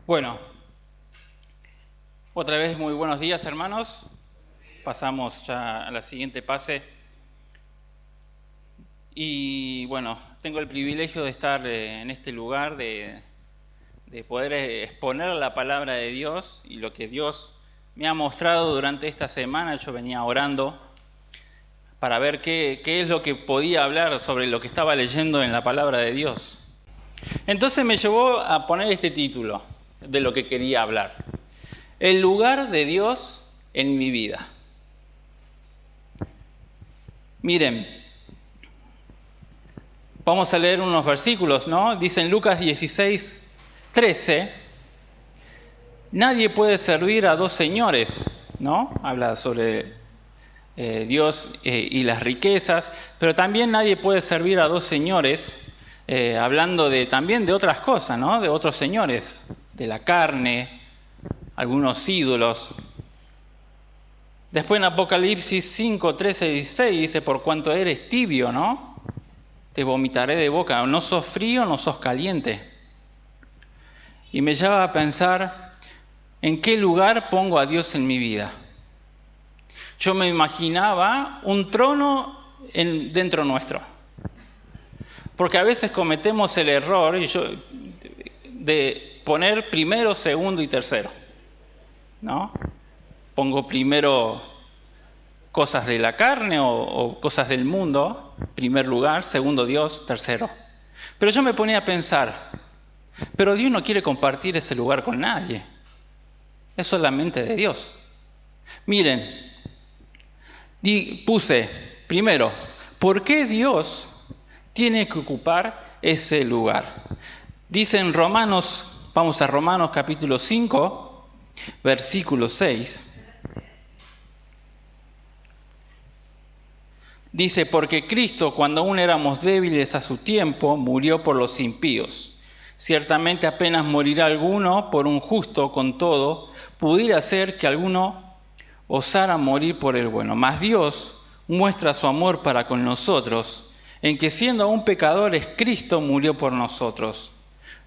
Bueno, otra vez muy buenos días, hermanos. Pasamos ya a la siguiente fase. Y bueno, tengo el privilegio de estar en este lugar, de poder exponer la palabra de Dios y lo que Dios me ha mostrado durante esta semana. Yo venía orando para ver qué es lo que podía hablar sobre lo que estaba leyendo en la palabra de Dios. Entonces me llevó a poner este título de lo que quería hablar: el lugar de Dios en mi vida. Miren, vamos a leer unos versículos, ¿no? Dice en Lucas 16:13, nadie puede servir a dos señores, ¿no? Habla sobre Dios y las riquezas, pero también nadie puede servir a dos señores, hablando también de otras cosas, ¿no? De otros señores, de la carne, algunos ídolos. Después en Apocalipsis 5, 13, 16 dice, por cuanto eres tibio, ¿no? Te vomitaré de boca. No sos frío, no sos caliente. Y me lleva a pensar, ¿en qué lugar pongo a Dios en mi vida? Yo me imaginaba un trono dentro nuestro. Porque a veces cometemos el error de poner primero, segundo y tercero, ¿no? Pongo primero cosas de la carne o cosas del mundo, primer lugar, segundo Dios, tercero. Pero yo me ponía a pensar, pero Dios no quiere compartir ese lugar con nadie. Es solamente de Dios. Miren, puse primero, ¿por qué Dios tiene que ocupar ese lugar? Dice en Romanos, vamos a Romanos capítulo 5, versículo 6. Dice, porque Cristo, cuando aún éramos débiles a su tiempo, murió por los impíos. Ciertamente apenas morirá alguno por un justo, con todo, pudiera ser que alguno osara morir por el bueno. Mas Dios muestra su amor para con nosotros, en que siendo aún pecadores, Cristo murió por nosotros.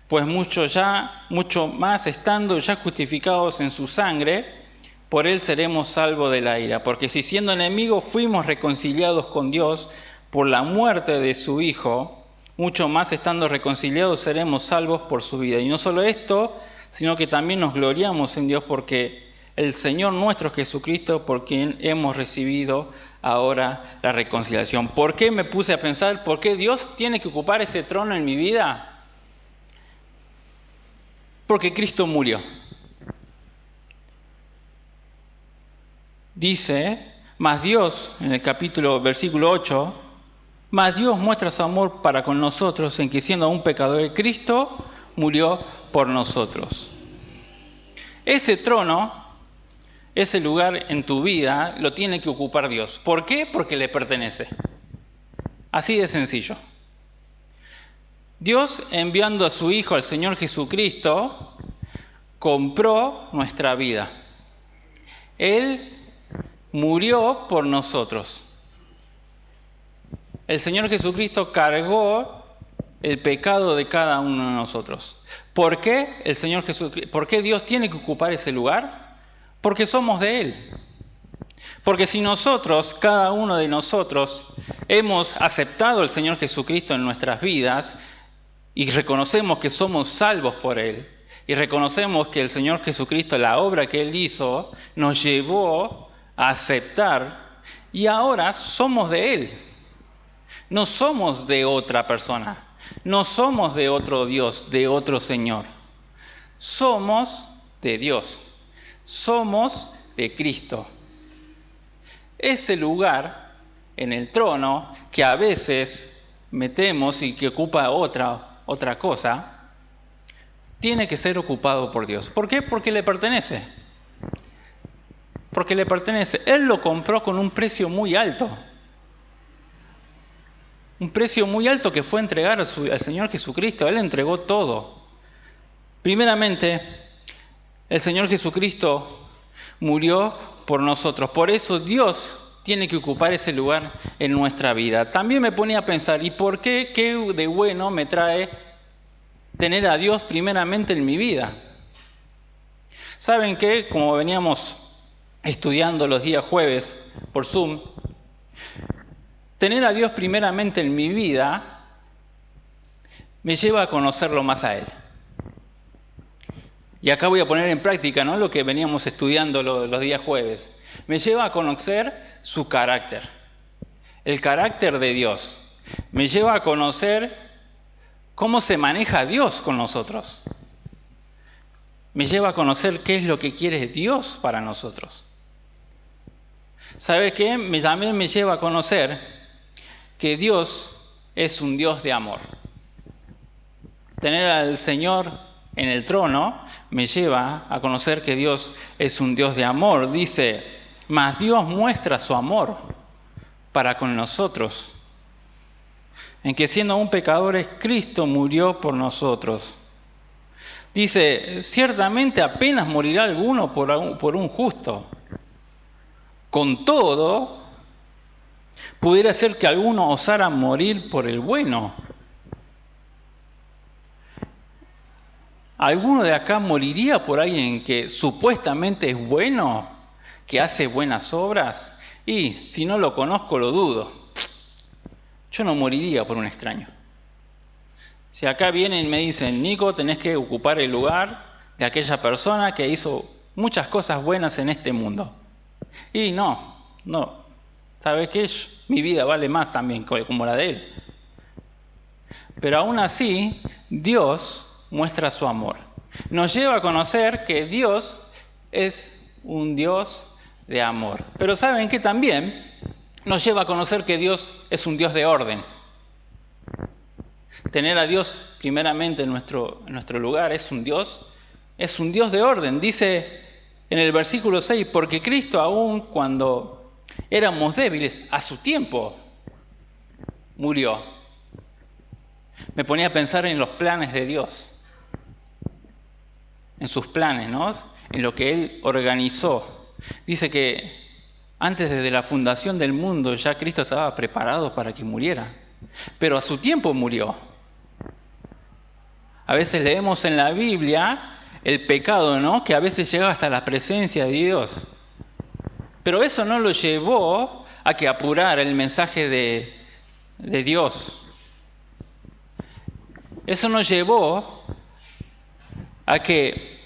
Pues mucho más estando ya justificados en su sangre, por él seremos salvos de la ira. Porque si siendo enemigos fuimos reconciliados con Dios por la muerte de su Hijo, mucho más estando reconciliados seremos salvos por su vida. Y no solo esto, sino que también nos gloriamos en Dios porque el Señor nuestro Jesucristo, por quien hemos recibido ahora la reconciliación. ¿Por qué me puse a pensar? ¿Por qué Dios tiene que ocupar ese trono en mi vida? Porque Cristo murió. Dice, mas Dios, en el versículo 8, mas Dios muestra su amor para con nosotros en que siendo aún pecadores, Cristo murió por nosotros. Ese trono, ese lugar en tu vida, lo tiene que ocupar Dios. ¿Por qué? Porque le pertenece. Así de sencillo. Dios, enviando a su Hijo, al Señor Jesucristo, compró nuestra vida. Él murió por nosotros. El Señor Jesucristo cargó el pecado de cada uno de nosotros. ¿Por qué por qué Dios tiene que ocupar ese lugar? Porque somos de Él. Porque si nosotros, cada uno de nosotros, hemos aceptado al Señor Jesucristo en nuestras vidas y reconocemos que somos salvos por Él, y reconocemos que el Señor Jesucristo, la obra que Él hizo, nos llevó a aceptar, y ahora somos de Él. No somos de otra persona, no somos de otro Dios, de otro Señor. Somos de Dios, somos de Cristo. Ese lugar en el trono que a veces metemos y que ocupa otra cosa, tiene que ser ocupado por Dios. ¿Por qué? Porque le pertenece. Porque le pertenece. Él lo compró con un precio muy alto. Un precio muy alto que fue entregar al Señor Jesucristo. Él entregó todo. Primeramente, el Señor Jesucristo murió por nosotros. Por eso Dios tiene que ocupar ese lugar en nuestra vida. También me ponía a pensar, ¿y por qué? ¿Qué de bueno me trae tener a Dios primeramente en mi vida? ¿Saben qué? Como veníamos estudiando los días jueves por Zoom, tener a Dios primeramente en mi vida me lleva a conocerlo más a Él. Y acá voy a poner en práctica, ¿no?, lo que veníamos estudiando los días jueves. Me lleva a conocer su carácter, el carácter de Dios. Me lleva a conocer cómo se maneja Dios con nosotros. Me lleva a conocer qué es lo que quiere Dios para nosotros. ¿Sabe qué? También me lleva a conocer que Dios es un Dios de amor. Tener al Señor en el trono me lleva a conocer que Dios es un Dios de amor. Dice, mas Dios muestra su amor para con nosotros, en que siendo aún pecadores, Cristo murió por nosotros. Dice, ciertamente apenas morirá alguno por un justo. Con todo, pudiera ser que alguno osara morir por el bueno. ¿Alguno de acá moriría por alguien que supuestamente es bueno, que hace buenas obras? Y si no lo conozco, lo dudo. Yo no moriría por un extraño. Si acá vienen y me dicen, Nico, tenés que ocupar el lugar de aquella persona que hizo muchas cosas buenas en este mundo. Y no. ¿Sabes qué? Mi vida vale más también como la de él. Pero aún así, Dios muestra su amor. Nos lleva a conocer que Dios es un Dios de amor. Pero ¿saben qué? También nos lleva a conocer que Dios es un Dios de orden. Tener a Dios primeramente en nuestro lugar es un Dios de orden. Dice en el versículo 6, porque Cristo aún cuando éramos débiles, a su tiempo murió. Me ponía a pensar en los planes de Dios, en sus planes, ¿no?, en lo que Él organizó. Dice que antes desde la fundación del mundo ya Cristo estaba preparado para que muriera, pero a su tiempo murió. A veces leemos en la Biblia el pecado, ¿no?, que a veces llega hasta la presencia de Dios. Pero eso no lo llevó a que apurara el mensaje de Dios. Eso nos llevó a que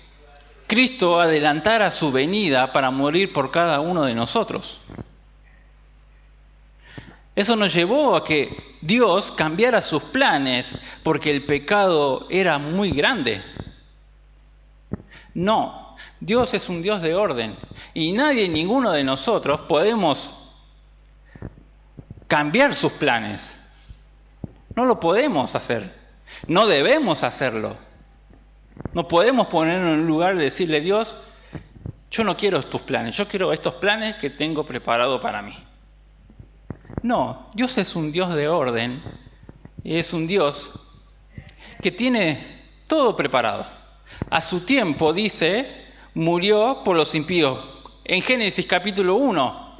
Cristo adelantara su venida para morir por cada uno de nosotros. Eso nos llevó a que Dios cambiara sus planes porque el pecado era muy grande. No, Dios es un Dios de orden y ninguno de nosotros podemos cambiar sus planes. No lo podemos hacer, no debemos hacerlo. No podemos ponernos en un lugar de decirle, Dios, yo no quiero tus planes, yo quiero estos planes que tengo preparado para mí. No, Dios es un Dios de orden y es un Dios que tiene todo preparado. A su tiempo, dice, murió por los impíos. En Génesis capítulo 1,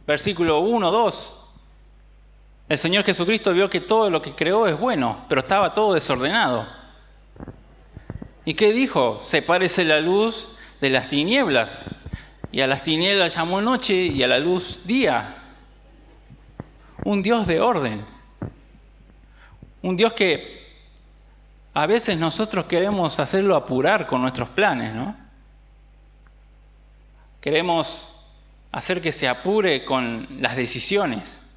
versículo 1, 2, el Señor Jesucristo vio que todo lo que creó es bueno, pero estaba todo desordenado. ¿Y qué dijo? Sepárese la luz de las tinieblas. Y a las tinieblas llamó noche y a la luz día. Un Dios de orden. Un Dios que a veces nosotros queremos hacerlo apurar con nuestros planes, ¿no? Queremos hacer que se apure con las decisiones.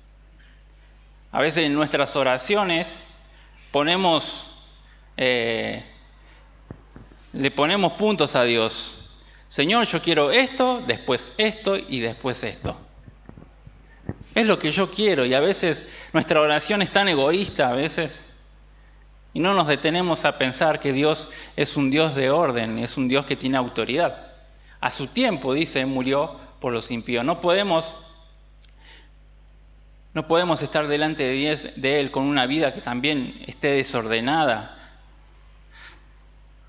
A veces en nuestras oraciones le ponemos puntos a Dios. Señor, yo quiero esto y después esto. Es lo que yo quiero y a veces nuestra oración es tan egoísta a veces y no nos detenemos a pensar que Dios es un Dios de orden, es un Dios que tiene autoridad. A su tiempo, dice, murió por los impíos. No podemos estar delante de Él con una vida que también esté desordenada.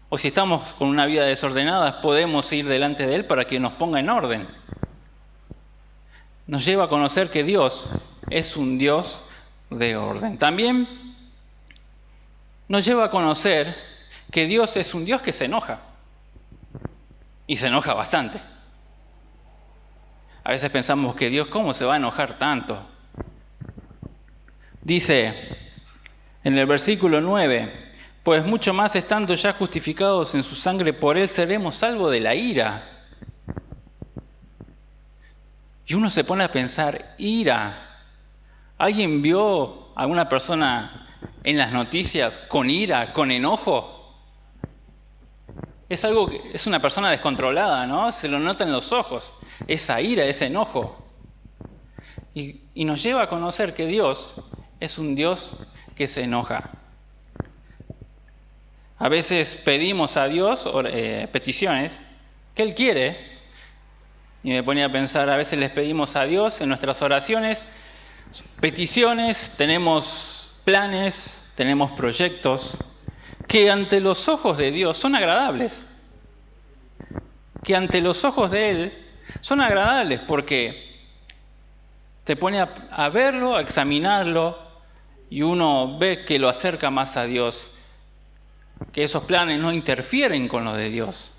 O si estamos con una vida desordenada, podemos ir delante de Él para que nos ponga en orden. Nos lleva a conocer que Dios es un Dios de orden. También nos lleva a conocer que Dios es un Dios que se enoja. y se enoja bastante. A veces pensamos que Dios, ¿cómo se va a enojar tanto? Dice en el versículo 9, pues mucho más estando ya justificados en su sangre, por él seremos salvos de la ira. Y uno se pone a pensar, ira. ¿Alguien vio a alguna persona en las noticias con ira, con enojo? Es una persona descontrolada, ¿no? Se lo nota en los ojos, esa ira, ese enojo. Y nos lleva a conocer que Dios es un Dios que se enoja. A veces pedimos a Dios peticiones que Él quiere. Y me ponía a pensar, a veces les pedimos a Dios en nuestras oraciones peticiones, tenemos planes, tenemos proyectos que ante los ojos de Dios son agradables. Que ante los ojos de Él son agradables porque te pone a verlo, a examinarlo, y uno ve que lo acerca más a Dios, que esos planes no interfieren con los de Dios.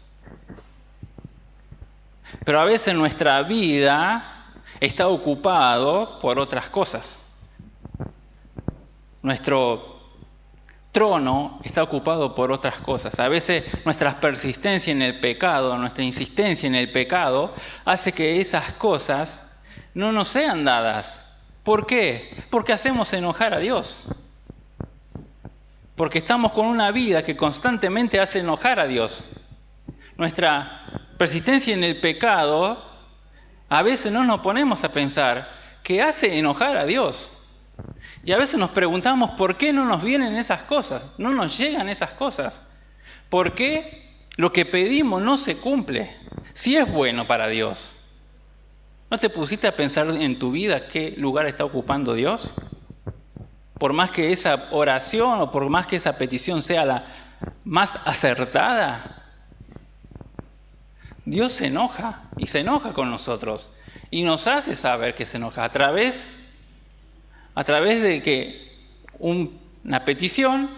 Pero a veces nuestra vida está ocupado por otras cosas. Nuestro trono está ocupado por otras cosas. A veces nuestra persistencia en el pecado, nuestra insistencia en el pecado, hace que esas cosas no nos sean dadas. ¿Por qué? Porque hacemos enojar a Dios. Porque estamos con una vida que constantemente hace enojar a Dios. Nuestra persistencia en el pecado, a veces no nos ponemos a pensar que hace enojar a Dios. Y a veces nos preguntamos por qué no nos vienen esas cosas, no nos llegan esas cosas. ¿Por qué lo que pedimos no se cumple? Si es bueno para Dios. ¿No te pusiste a pensar en tu vida qué lugar está ocupando Dios? Por más que esa oración o por más que esa petición sea la más acertada, Dios se enoja y se enoja con nosotros y nos hace saber que se enoja a través de que una petición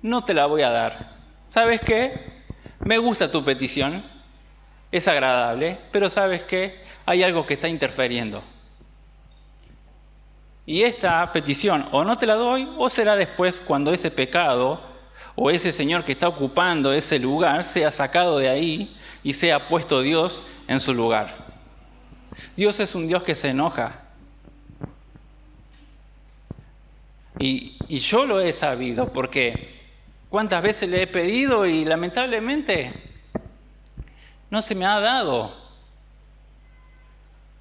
no te la voy a dar. ¿Sabes qué? Me gusta tu petición, es agradable, pero ¿sabes qué? Hay algo que está interfiriendo. Y esta petición o no te la doy o será después cuando ese pecado o ese señor que está ocupando ese lugar sea sacado de ahí y sea puesto Dios en su lugar. Dios es un Dios que se enoja. Y yo lo he sabido porque cuántas veces le he pedido y lamentablemente no se me ha dado.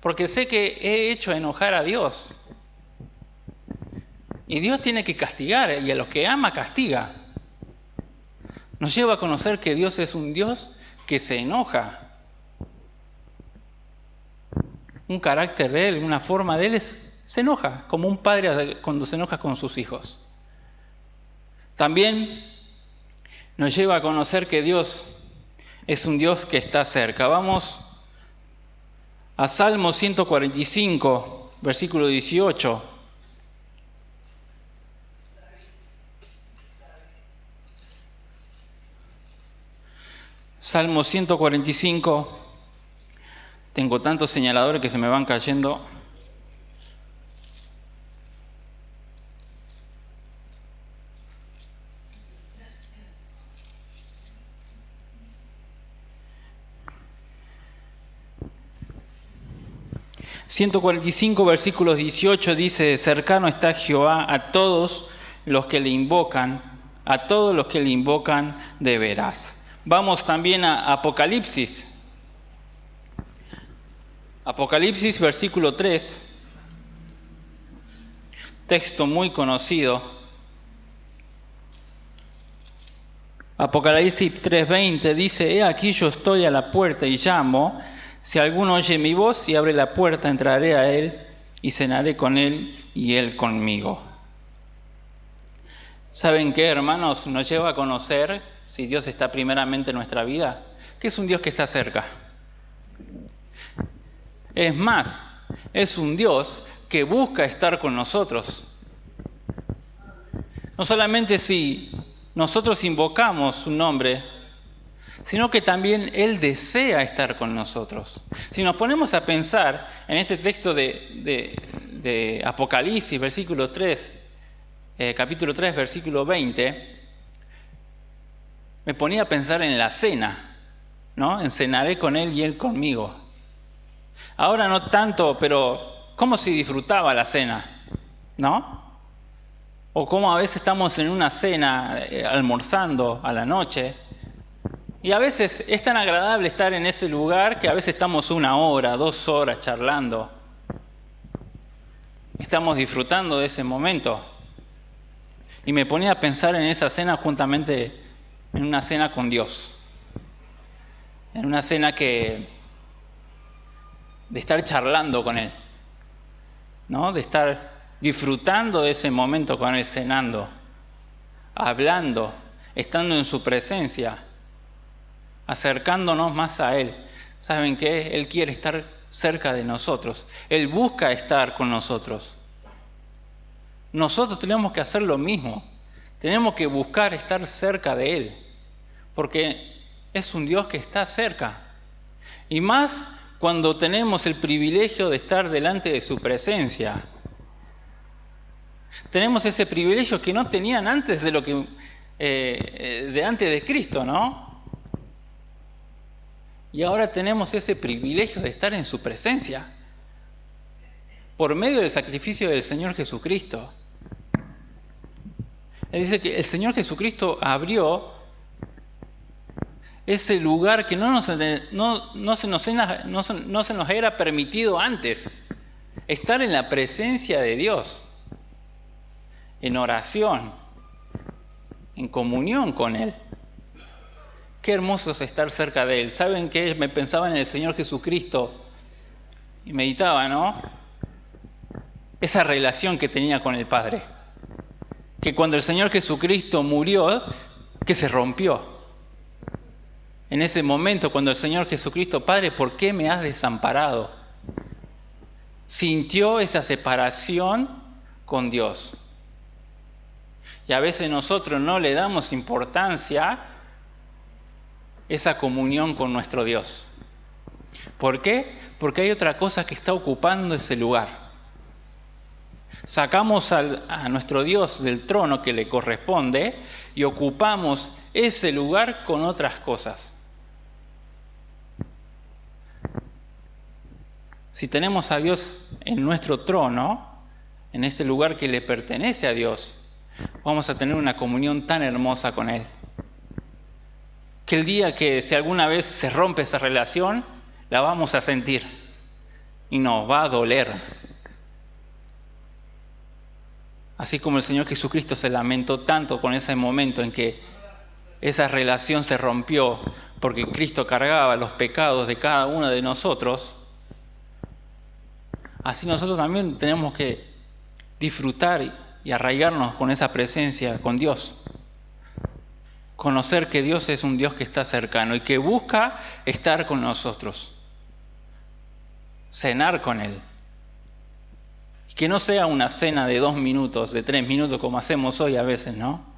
Porque sé que he hecho enojar a Dios. Y Dios tiene que castigar y a los que ama castiga. Nos lleva a conocer que Dios es un Dios que se enoja. Un carácter de Él, una forma de Él se enoja, como un padre cuando se enoja con sus hijos. También nos lleva a conocer que Dios es un Dios que está cerca. Vamos a Salmo 145, versículo 18. Salmo 145. Tengo tantos señaladores que se me van cayendo. ...145 versículos 18 dice... cercano está Jehová a todos los que le invocan... a todos los que le invocan de veras. Vamos también a Apocalipsis. Apocalipsis versículo 3. Texto muy conocido. Apocalipsis 3:20 dice: he aquí yo estoy a la puerta y llamo. Si alguno oye mi voz y abre la puerta, entraré a él y cenaré con él y él conmigo. ¿Saben qué, hermanos? Nos lleva a conocer, si Dios está primeramente en nuestra vida, que es un Dios que está cerca. Es más, es un Dios que busca estar con nosotros. No solamente si nosotros invocamos su nombre, sino que también Él desea estar con nosotros. Si nos ponemos a pensar en este texto de Apocalipsis, capítulo 3, versículo 20, me ponía a pensar en la cena, ¿no? En cenaré con Él y Él conmigo. Ahora no tanto, pero ¿cómo se disfrutaba la cena? ¿No? O cómo a veces estamos en una cena almorzando a la noche. Y a veces es tan agradable estar en ese lugar que a veces estamos 1 hora, 2 horas charlando. Estamos disfrutando de ese momento. Y me ponía a pensar en esa cena juntamente en una cena con Dios. En una cena de estar charlando con Él, ¿no? De estar disfrutando de ese momento con Él, cenando, hablando, estando en su presencia, acercándonos más a Él. ¿Saben qué? Él quiere estar cerca de nosotros. Él busca estar con nosotros. Nosotros tenemos que hacer lo mismo. Tenemos que buscar estar cerca de Él, porque es un Dios que está cerca. Y más cuando tenemos el privilegio de estar delante de su presencia. Tenemos ese privilegio que no tenían antes de antes de Cristo, ¿no? Y ahora tenemos ese privilegio de estar en su presencia por medio del sacrificio del Señor Jesucristo. Él dice que el Señor Jesucristo abrió ese lugar que no se nos era permitido antes. Estar en la presencia de Dios, en oración, en comunión con Él. Qué hermoso es estar cerca de Él. ¿Saben qué? Me pensaba en el Señor Jesucristo y meditaba, ¿no? Esa relación que tenía con el Padre. Que cuando el Señor Jesucristo murió, que se rompió. En ese momento, cuando el Señor Jesucristo, Padre, ¿por qué me has desamparado? Sintió esa separación con Dios. Y a veces nosotros no le damos importancia a esa comunión con nuestro Dios. ¿Por qué? Porque hay otra cosa que está ocupando ese lugar. Sacamos a nuestro Dios del trono que le corresponde y ocupamos ese lugar con otras cosas. Si tenemos a Dios en nuestro trono, en este lugar que le pertenece a Dios, vamos a tener una comunión tan hermosa con Él. Que el día que si alguna vez se rompe esa relación, la vamos a sentir y nos va a doler. Así como el Señor Jesucristo se lamentó tanto con ese momento en que esa relación se rompió porque Cristo cargaba los pecados de cada uno de nosotros, así nosotros también tenemos que disfrutar y arraigarnos con esa presencia, con Dios. Conocer que Dios es un Dios que está cercano y que busca estar con nosotros. Cenar con Él. Y que no sea una cena de 2 minutos, de 3 minutos como hacemos hoy a veces, ¿no?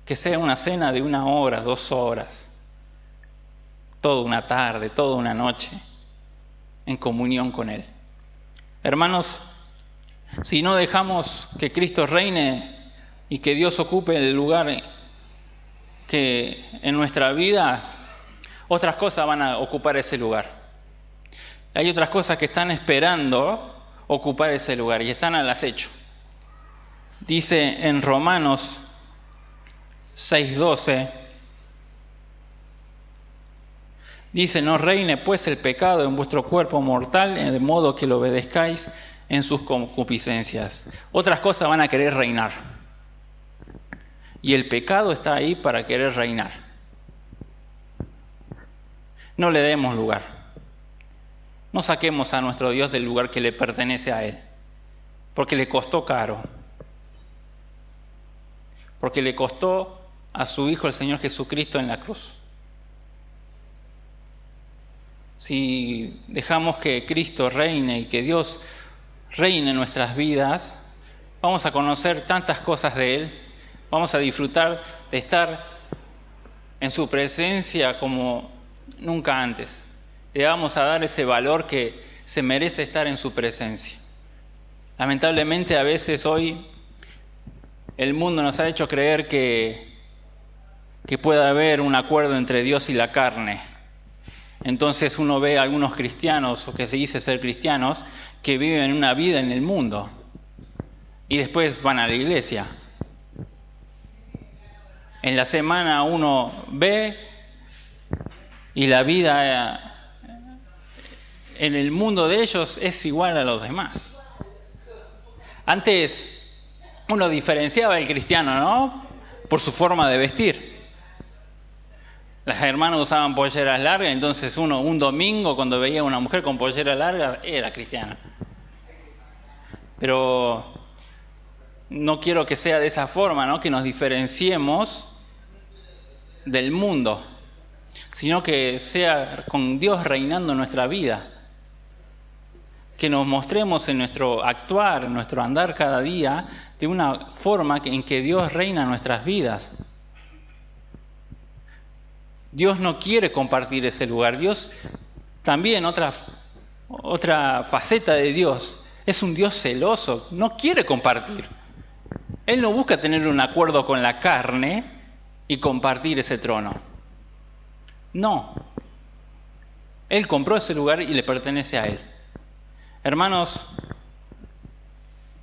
Que sea una cena de 1 hora, 2 horas. Toda una tarde, toda una noche. En comunión con Él. Hermanos, si no dejamos que Cristo reine y que Dios ocupe el lugar que en nuestra vida, otras cosas van a ocupar ese lugar. Hay otras cosas que están esperando ocupar ese lugar y están al acecho. Dice en Romanos 6:12, dice: no reine pues el pecado en vuestro cuerpo mortal, de modo que lo obedezcáis en sus concupiscencias. Otras cosas van a querer reinar. Y el pecado está ahí para querer reinar. No le demos lugar. No saquemos a nuestro Dios del lugar que le pertenece a Él. Porque le costó caro. Porque le costó a su Hijo el Señor Jesucristo en la cruz. Si dejamos que Cristo reine y que Dios reine en nuestras vidas, vamos a conocer tantas cosas de Él, vamos a disfrutar de estar en su presencia como nunca antes. Le vamos a dar ese valor que se merece estar en su presencia. Lamentablemente a veces hoy el mundo nos ha hecho creer que puede haber un acuerdo entre Dios y la carne. Entonces uno ve a algunos cristianos, o que se dice ser cristianos, que viven una vida en el mundo y después van a la iglesia. En la semana uno ve y la vida en el mundo de ellos es igual a los demás. Antes uno diferenciaba al cristiano, ¿no? Por su forma de vestir. Las hermanas usaban polleras largas, entonces uno un domingo cuando veía a una mujer con pollera larga era cristiana. Pero no quiero que sea de esa forma, ¿no? Que nos diferenciemos del mundo, sino que sea con Dios reinando en nuestra vida. Que nos mostremos en nuestro actuar, en nuestro andar cada día, de una forma en que Dios reina en nuestras vidas. Dios no quiere compartir ese lugar. Dios también, otra faceta de Dios, es un Dios celoso, no quiere compartir. Él no busca tener un acuerdo con la carne y compartir ese trono. No. Él compró ese lugar y le pertenece a Él. Hermanos,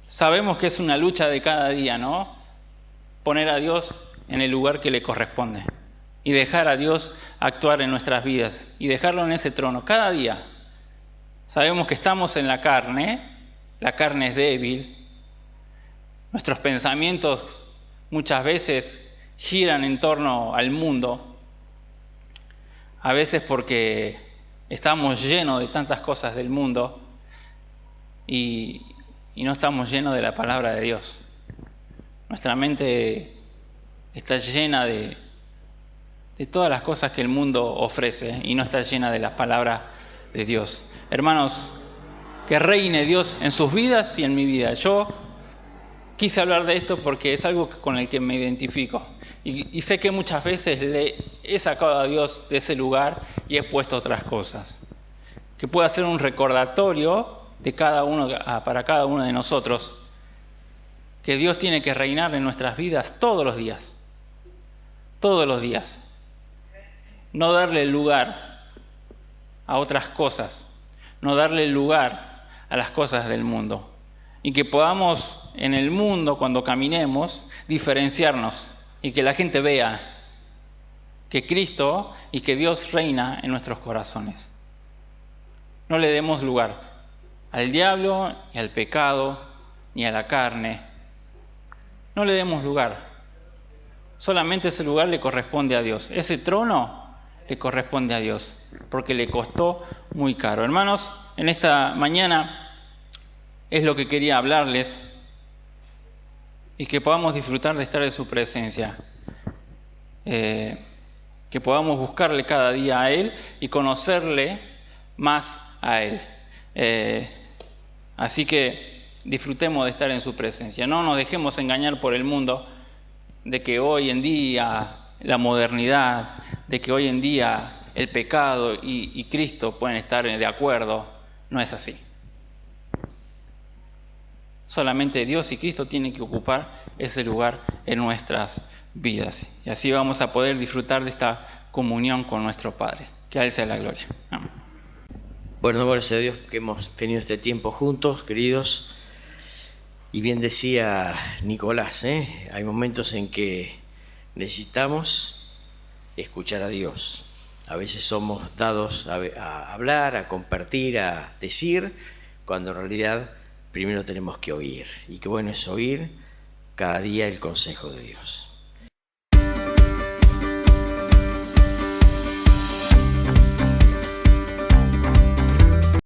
sabemos que es una lucha de cada día, ¿no? Poner a Dios en el lugar que le corresponde y dejar a Dios actuar en nuestras vidas y dejarlo en ese trono cada día. Sabemos que estamos en la carne es débil, nuestros pensamientos muchas veces giran en torno al mundo, a veces porque estamos llenos de tantas cosas del mundo y no estamos llenos de la palabra de Dios. Nuestra mente está llena de todas las cosas que el mundo ofrece y no está llena de la palabra de Dios. Hermanos, que reine Dios en sus vidas y en mi vida. Yo quise hablar de esto porque es algo con el que me identifico. Y sé que muchas veces le he sacado a Dios de ese lugar y he puesto otras cosas. Que pueda ser un recordatorio de para cada uno de nosotros. Que Dios tiene que reinar en nuestras vidas todos los días. Todos los días. No darle lugar a otras cosas. No darle lugar a las cosas del mundo. Y que podamos en el mundo, cuando caminemos, diferenciarnos. Y que la gente vea que Cristo y que Dios reina en nuestros corazones. No le demos lugar al diablo, ni al pecado, ni a la carne. No le demos lugar. Solamente ese lugar le corresponde a Dios. Ese trono le corresponde a Dios, porque le costó muy caro. Hermanos, en esta mañana es lo que quería hablarles y que podamos disfrutar de estar en su presencia. Que podamos buscarle cada día a Él y conocerle más a Él. Así que disfrutemos de estar en su presencia. No nos dejemos engañar por el mundo de que hoy en día la modernidad, de que hoy en día el pecado y Cristo pueden estar de acuerdo. No es así. Solamente Dios y Cristo tienen que ocupar ese lugar en nuestras vidas. Y así vamos a poder disfrutar de esta comunión con nuestro Padre. Que a Él sea la gloria. Amén. Bueno, gracias a Dios que hemos tenido este tiempo juntos, queridos. Y bien decía Nicolás, hay momentos en que necesitamos escuchar a Dios. A veces somos dados a hablar, a compartir, a decir, cuando en realidad primero tenemos que oír. Y qué bueno es oír cada día el consejo de Dios.